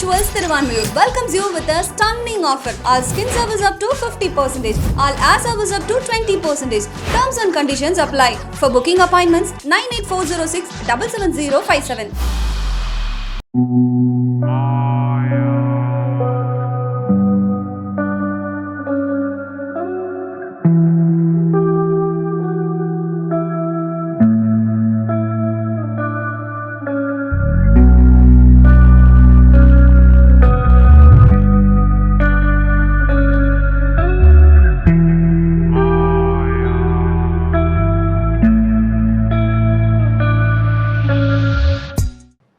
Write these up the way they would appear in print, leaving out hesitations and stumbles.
Jewels Thiruvanmiyur welcomes you with a stunning offer. All skin service up to 50%. All air service up to 20%. Terms and conditions apply. For booking appointments, 98406 77057.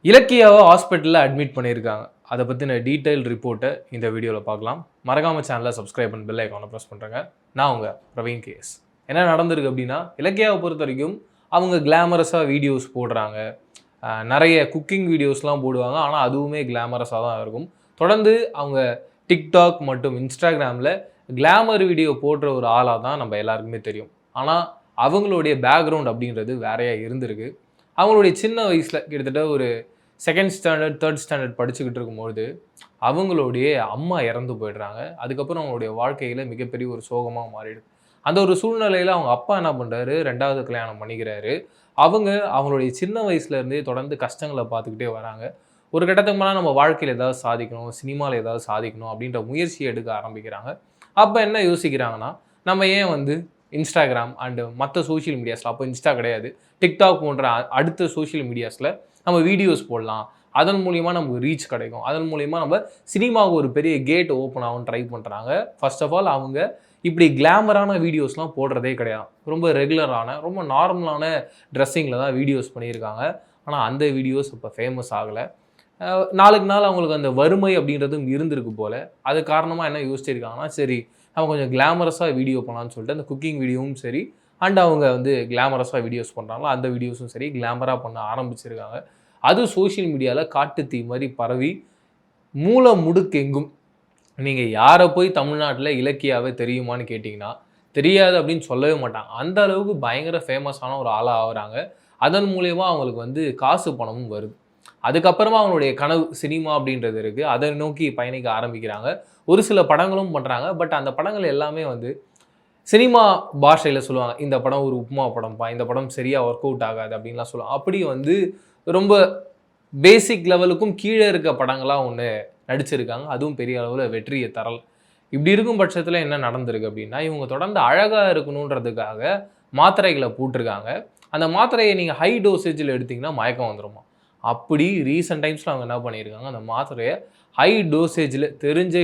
இலக்கியாவை ஹாஸ்பிட்டலில் admit பண்ணியிருக்காங்க. அதை பற்றின detail ரிப்போர்ட்டை இந்த வீடியோவில் பார்க்கலாம். மறக்காமல் சேனலை சப்ஸ்கிரைப் பண்ணி பெல் ஐக்கானை ப்ரெஸ் பண்ணுறேங்க. நான் உங்கள் பிரவீன் கேஎஸ். என்ன நடந்திருக்கு அப்படின்னா, இலக்கியாவை பொறுத்த வரைக்கும் அவங்க கிளாமரஸாக வீடியோஸ் போடுறாங்க, நிறைய குக்கிங் வீடியோஸ்லாம் போடுவாங்க. ஆனால் அதுவுமே கிளாமரஸாக தான் இருக்கும். தொடர்ந்து அவங்க டிக்டாக் மற்றும் இன்ஸ்டாகிராமில் கிளாமர் வீடியோ போடுற ஒரு ஆளாக தான் நம்ம எல்லாருக்குமே தெரியும். ஆனால் அவங்களுடைய பேக்ரவுண்ட் அப்படின்றது வேறையாக இருந்திருக்கு. அவங்களுடைய சின்ன வயசில் கிட்டத்தட்ட ஒரு 2nd ஸ்டாண்டர்ட் 3rd ஸ்டாண்டர்ட் படிச்சுக்கிட்டு இருக்கும்போது அவங்களுடைய அம்மா இறந்து போயிடுறாங்க. அதுக்கப்புறம் அவங்களுடைய வாழ்க்கையில் மிகப்பெரிய ஒரு சோகமாக மாறிடுது. அந்த ஒரு சூழ்நிலையில் அவங்க அப்பா என்ன பண்ணுறாரு, 2வது கல்யாணம் பண்ணிக்கிறாரு. அவங்களுடைய சின்ன வயசுலேருந்தே தொடர்ந்து கஷ்டங்களை பார்த்துக்கிட்டே வராங்க. ஒரு கட்டத்துக்கு மேலே நம்ம வாழ்க்கையில் ஏதாவது சாதிக்கணும், சினிமாவில் ஏதாவது சாதிக்கணும் அப்படின்ற முயற்சியை எடுக்க ஆரம்பிக்கிறாங்க. அப்போ என்ன யோசிக்கிறாங்கன்னா, நம்ம ஏன் இன்ஸ்டாகிராம் அண்டு மற்ற சோஷியல் மீடியாஸில், அப்போ இன்ஸ்டா கிடையாது, டிக்டாக் போன்ற அடுத்த சோஷியல் மீடியாஸில் நம்ம வீடியோஸ் போடலாம். அதன் மூலிமா நமக்கு ரீச் கிடைக்கும். அதன் மூலிமா நம்ம சினிமாவுக்கு ஒரு பெரிய கேட் ஓப்பன் ஆகும் ட்ரை பண்ணுறாங்க. ஃபர்ஸ்ட் ஆஃப் ஆல் அவங்க இப்படி கிளாமரான வீடியோஸ்லாம் போடுறதே கிடையாது. ரொம்ப ரெகுலரான, ரொம்ப நார்மலான ட்ரெஸ்ஸிங்கில் தான் வீடியோஸ் பண்ணியிருக்காங்க. ஆனால் அந்த வீடியோஸ் இப்போ ஃபேமஸ் ஆகலை. நாளுக்கு நாள் அவங்களுக்கு அந்த வறுமை அப்படின்றதும் இருந்திருக்கு போல். அது காரணமாக என்ன யோசிச்சிருக்காங்கன்னா, சரி நம்ம கொஞ்சம் கிளாமரஸாக வீடியோ பண்ணலான்னு சொல்லிட்டு அந்த குக்கிங் வீடியோவும் சரி, அண்ட் அவங்க கிளாமரஸாக வீடியோஸ் பண்ணுறாங்களோ அந்த வீடியோஸும் சரி கிளாமராக பண்ண ஆரம்பிச்சிருக்காங்க. அது சோஷியல் மீடியாவில் காட்டுத்தீ மாதிரி பரவி மூல முடுக்கெங்கும். நீங்கள் யாரை போய் தமிழ்நாட்டில் இலக்கியாவே தெரியுமான்னு கேட்டிங்கன்னா தெரியாது அப்படின்னு சொல்லவே மாட்டாங்க. அந்த அளவுக்கு பயங்கர ஃபேமஸான ஒரு ஆளாக ஆகுறாங்க. அதன் மூலயமா அவங்களுக்கு காசு பணமும் வருது. அதுக்கப்புறமா அவங்களுடைய கனவு சினிமா அப்படின்றது இருக்குது. அதை நோக்கி பயணிக்க ஆரம்பிக்கிறாங்க. ஒரு சில படங்களும் பண்ணுறாங்க. பட் அந்த படங்கள் எல்லாமே சினிமா பாஷையில் சொல்லுவாங்க, இந்த படம் ஒரு உப்புமா படம்ப்பா, இந்த படம் சரியாக ஒர்க் அவுட் ஆகாது அப்படின்லாம் சொல்லுவாங்க. அப்படி ரொம்ப பேசிக் லெவலுக்கும் கீழே இருக்க படங்களாக நடிச்சிருக்காங்க. அதுவும் பெரிய அளவில் வெற்றியை தரல். இப்படி இருக்கும் பட்சத்தில் என்ன நடந்திருக்கு அப்படின்னா, இவங்க தொடர்ந்து அழகாக இருக்கணுன்றதுக்காக மாத்திரைகளை போட்டிருக்காங்க. அந்த மாத்திரையை நீங்கள் ஹை டோசேஜில் எடுத்திங்கன்னா மயக்கம் வந்துடுமா. அப்படி ரீசெண்ட் டைம்ஸில் அவங்க என்ன பண்ணியிருக்காங்க, அந்த மாத்திரையை ஹை டோசேஜில் தெரிஞ்சே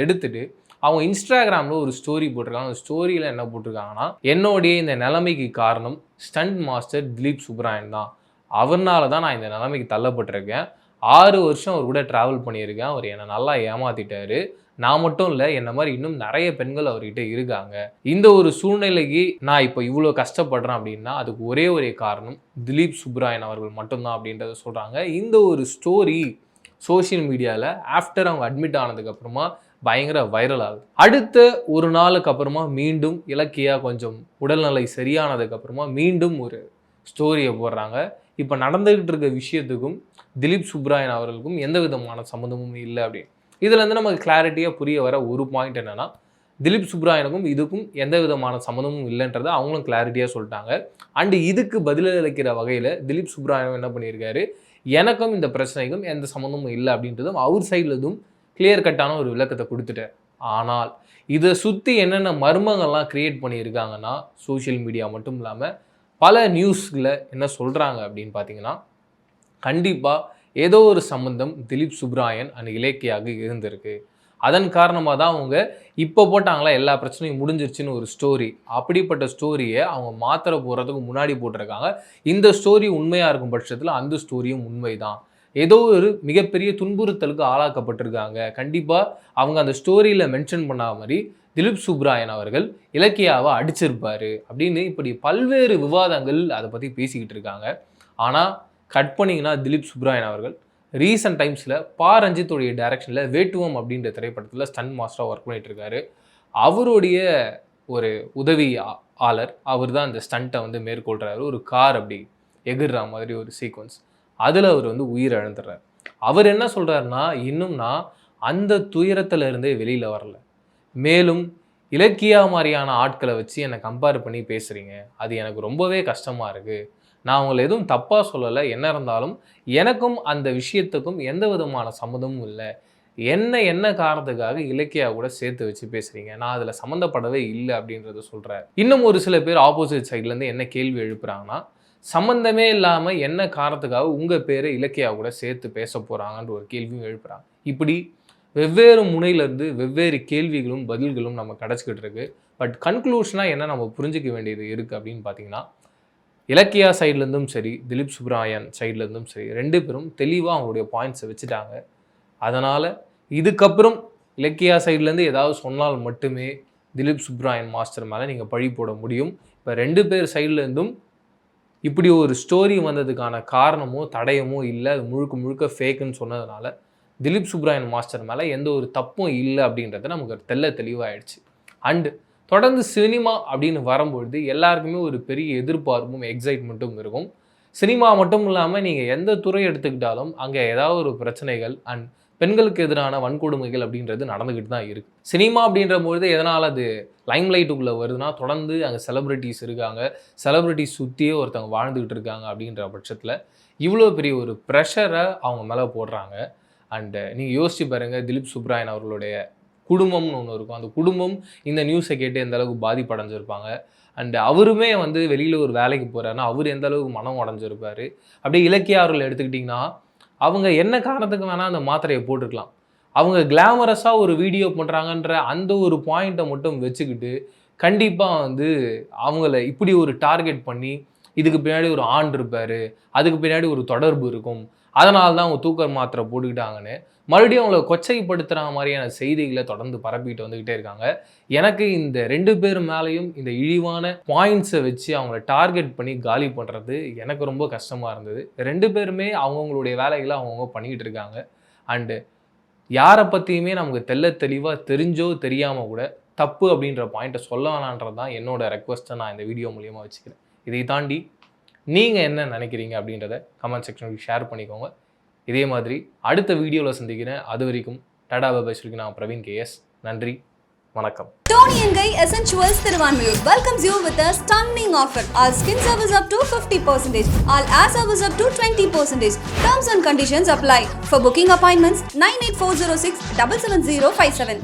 எடுத்துட்டு அவங்க இன்ஸ்டாகிராமில் ஒரு ஸ்டோரி போட்டிருக்காங்க. அந்த ஸ்டோரியில் என்ன போட்டிருக்காங்கன்னா, என்னுடைய இந்த நிலைமைக்கு காரணம் ஸ்டண்ட் மாஸ்டர் திலீப் சுப்ராயன் தான். அவர்னால தான் நான் இந்த நிலைமைக்கு தள்ளப்பட்டிருக்கேன். 6 வருஷம் அவர் கூட ட்ராவல் பண்ணியிருக்கேன். அவர் என்னை நல்லா ஏமாற்றிட்டாரு. நான் மட்டும் இல்லை, என்ன மாதிரி இன்னும் நிறைய பெண்கள் அவர்கிட்ட இருக்காங்க. இந்த ஒரு சூழ்நிலைக்கு நான் இப்போ இவ்வளோ கஷ்டப்படுறேன் அப்படின்னா அதுக்கு ஒரே காரணம் திலீப் சுப்ராயன் அவர்கள் மட்டும்தான் அப்படின்றத சொல்கிறாங்க. இந்த ஒரு ஸ்டோரி சோஷியல் மீடியாவில் ஆஃப்டர் அவங்க அட்மிட் ஆனதுக்கப்புறமா பயங்கர வைரல் ஆகுது. அடுத்த ஒரு நாளுக்கு அப்புறமா மீண்டும் இலக்கியா கொஞ்சம் உடல்நிலை சரியானதுக்கப்புறமா மீண்டும் ஒரு ஸ்டோரியை போடுறாங்க. இப்போ நடந்துகிட்டு இருக்க விஷயத்துக்கும் திலீப் சுப்ராயன் அவர்களுக்கும் எந்த விதமான சம்மந்தமும் இல்லை அப்படின்னு. இதுலேருந்து நமக்கு கிளாரிட்டியாக புரிய வர ஒரு பாயிண்ட் என்னென்னா, திலீப் சுப்ராயனுக்கும் இதுக்கும் எந்த விதமான சம்மந்தமும் இல்லைன்றதை அவங்களும் கிளாரிட்டியாக சொல்லிட்டாங்க. அண்டு இதுக்கு பதிலளிக்கிற வகையில் திலீப் சுப்ராயனும் என்ன பண்ணியிருக்காரு, எனக்கும் இந்த பிரச்சனைக்கும் எந்த சம்மந்தமும் இல்லை அப்படின்றதும் அவர் சைட்லதும் கிளியர் கட்டான ஒரு விளக்கத்தை கொடுத்துட்டேன். ஆனால் இதை சுற்றி என்னென்ன மர்மங்கள்லாம் க்ரியேட் பண்ணியிருக்காங்கன்னா, சோஷியல் மீடியா மட்டும் இல்லாமல் பல நியூஸில் என்ன சொல்கிறாங்க அப்படின்னு பார்த்தீங்கன்னா, கண்டிப்பாக ஏதோ ஒரு சம்மந்தம் திலீப் சுப்ராயன் அண்ட் இலக்கியாக இருந்திருக்கு. அதன் காரணமாக தான் அவங்க இப்போ போட்டாங்களா எல்லா பிரச்சனையும் முடிஞ்சிருச்சுன்னு ஒரு ஸ்டோரி, அப்படிப்பட்ட ஸ்டோரியை அவங்க மாத்திரை போடுறதுக்கு முன்னாடி போட்டிருக்காங்க. இந்த ஸ்டோரி உண்மையாக இருக்கும் பட்சத்தில் அந்த ஸ்டோரியும் உண்மை தான். ஏதோ ஒரு மிகப்பெரிய துன்புறுத்தலுக்கு ஆளாக்கப்பட்டிருக்காங்க. கண்டிப்பாக அவங்க அந்த ஸ்டோரியில் மென்ஷன் பண்ண மாதிரி திலீப் சுப்ராயன் அவர்கள் இலக்கியாவை அடிச்சிருப்பாரு அப்படின்னு இப்படி பல்வேறு விவாதங்கள் அதை பற்றி பேசிக்கிட்டு இருக்காங்க. ஆனால் கட் பண்ணிங்கன்னா திலீப் சுப்ராயன் அவர்கள் ரீசெண்ட் டைம்ஸில் ரஞ்சித்தோடைய டைரக்ஷனில் வேட்டுவம் அப்படின்ற திரைப்படத்தில் ஸ்டண்ட் மாஸ்டராக ஒர்க் பண்ணிட்டு இருக்காரு. அவருடைய ஒரு உதவி ஆளர் அவர் தான் அந்த ஸ்டண்ட்டை மேற்கொள்கிறாரு. ஒரு கார் அப்படி எகிர்ற மாதிரி ஒரு சீக்வன்ஸ், அதில் அவர் உயிர் இழந்துடுறார். அவர் என்ன சொல்கிறாருன்னா, இன்னும் நான் அந்த துயரத்துல இருந்தே வெளியில் வரல. மேலும் இலக்கியா மாதிரியான ஆட்களை வச்சு என்னை கம்பேர் பண்ணி பேசுகிறீங்க, அது எனக்கு ரொம்பவே கஷ்டமாக இருக்குது. நான் உங்களை எதுவும் தப்பாக சொல்லலை. என்ன இருந்தாலும் எனக்கும் அந்த விஷயத்துக்கும் எந்த விதமான சம்மந்தமும் இல்லை. என்ன காரணத்துக்காக இலக்கியா கூட சேர்த்து வச்சு பேசுகிறீங்க, நான் அதில் சம்மந்தப்படவே இல்லை அப்படின்றத சொல்கிறார். இன்னும் ஒரு சில பேர் ஆப்போசிட் சைட்லேருந்து என்ன கேள்வி எழுப்புறாங்கன்னா, சம்மந்தமே இல்லாமல் என்ன காரணத்துக்காக உங்கள் பேரை இலக்கியா கூட சேர்த்து பேச போகிறாங்கன்ற ஒரு கேள்வியும் எழுப்புறாங்க. இப்படி வெவ்வேறு முனையிலேருந்து வெவ்வேறு கேள்விகளும் பதில்களும் நம்ம கிடச்சிக்கிட்டு இருக்கு. பட் கன்க்ளூஷனாக என்ன நம்ம புரிஞ்சிக்க வேண்டியது இருக்குது அப்படின்னு பார்த்தீங்கன்னா, இலக்கியா சைட்லேருந்தும் சரி, திலீப் சுப்ராயன் சைட்லேருந்தும் சரி, 2 பேரும் தெளிவாக அவங்களுடைய பாயிண்ட்ஸை வச்சுட்டாங்க. அதனால் இதுக்கப்புறம் இலக்கியா சைட்லேருந்து ஏதாவது சொன்னால் மட்டுமே திலீப் சுப்ராயன் மாஸ்டர் மேலே நீங்கள் பழி போட முடியும். இப்போ 2 பேர் சைட்லேருந்தும் இப்படி ஒரு ஸ்டோரி வந்ததுக்கான காரணமோ தடயமோ இல்லை, அது முழுக்க ஃபேக்குன்னு சொன்னதுனால திலீப் சுப்ராயன் மாஸ்டர் மேலே எந்த ஒரு தப்பும் இல்லை அப்படின்றது நமக்கு தெளிவாயிடுச்சு. அண்டு தொடர்ந்து சினிமா அப்படின்னு வரும்பொழுது எல்லாருக்குமே ஒரு பெரிய எதிர்பார்ப்பும் எக்ஸைட்மெண்ட்டும் இருக்கும். சினிமா மட்டும் இல்லாமல் நீங்கள் எந்த துறை எடுத்துக்கிட்டாலும் அங்கே ஏதாவது ஒரு பிரச்சனைகள் அண்ட் பெண்களுக்கு எதிரான வன்கொடுமைகள் அப்படின்றது நடந்துக்கிட்டு தான் இருக்குது. சினிமா அப்படின்றபொழுது எதனால் அது லைம்லைட்டுக்குள்ளே வருதுன்னா, தொடர்ந்து அங்கே செலிப்ரிட்டிஸ் இருக்காங்க, செலிப்ரிட்டிஸ் சுற்றியே ஒருத்தவங்க வாழ்ந்துக்கிட்டு இருக்காங்க. அப்படின்ற பட்சத்தில் இவ்வளோ பெரிய ஒரு ப்ரெஷரை அவங்க மேலே போடுறாங்க. அண்டு நீங்கள் யோசிச்சு பாருங்கள், திலீப் சுப்ராயன் அவர்களுடைய குடும்பம்னு ஒன்று இருக்கும். அந்த குடும்பம் இந்த நியூஸை கேட்டு எந்த அளவுக்கு பாதிப்படைஞ்சிருப்பாங்க. அண்டு அவருமே வெளியில் ஒரு வேலைக்கு போகிறாருன்னா அவர் எந்த அளவுக்கு மனம் உடஞ்சிருப்பார். அப்படியே இலக்கியா அவர்கள் எடுத்துக்கிட்டிங்கன்னா, அவங்க என்ன காரணத்துக்கு வேணால் அந்த மாத்திரையை போட்டுக்கலாம். அவங்க கிளாமரஸாக ஒரு வீடியோ பண்ணுறாங்கன்ற அந்த ஒரு பாயிண்ட்டை மட்டும் வச்சுக்கிட்டு கண்டிப்பாக அவங்கள இப்படி ஒரு டார்கெட் பண்ணி, இதுக்கு பின்னாடி ஒரு ஆண் இருப்பார், அதுக்கு பின்னாடி ஒரு தொடர்பு இருக்கும், அதனால தான் அவங்க தூக்க மாத்திரை போட்டுக்கிட்டாங்கன்னு மறுபடியும் அவங்கள கொச்சைப்படுத்துகிற மாதிரியான செய்திகளை தொடர்ந்து பரப்பிட்டு வந்துக்கிட்டே இருக்காங்க. எனக்கு இந்த 2 பேர் மேலேயும் இந்த இழிவான பாயிண்ட்ஸை வச்சு அவங்கள டார்கெட் பண்ணி காலி பண்ணுறது எனக்கு ரொம்ப கஷ்டமாக இருந்தது. 2 பேருமே அவங்கவுங்களுடைய வேலைகளை அவங்கவுங்க பண்ணிக்கிட்டு இருக்காங்க. அண்டு யாரை பற்றியுமே நமக்கு தெளிவாக தெரிஞ்சோ தெரியாமல் கூட தப்பு அப்படின்ற பாயிண்ட்டை சொல்ல வேணான்றது தான் என்னோட ரெக்வஸ்ட்டை நான் இந்த வீடியோ மூலியமாக வச்சுக்கிறேன். இதை தாண்டி நீங்கள் என்ன நினைக்கிறீங்க அப்படின்றத கமெண்ட் செக்ஷனுக்கு ஷேர் பண்ணிக்கோங்க. இதே மாதிரி அடுத்த வீடியோவில் சந்திக்கிறேன். அது வரைக்கும் டாடா பாய் சொல்லிக்கு நான் பிரவீன் KS. நன்றி, வணக்கம். Tony & Guy Essentials Thiruvanmiyur welcomes you with a stunning offer. All skin service up to 50%. All air service up to 20%. Terms and conditions apply. For booking appointments, 98406 77057.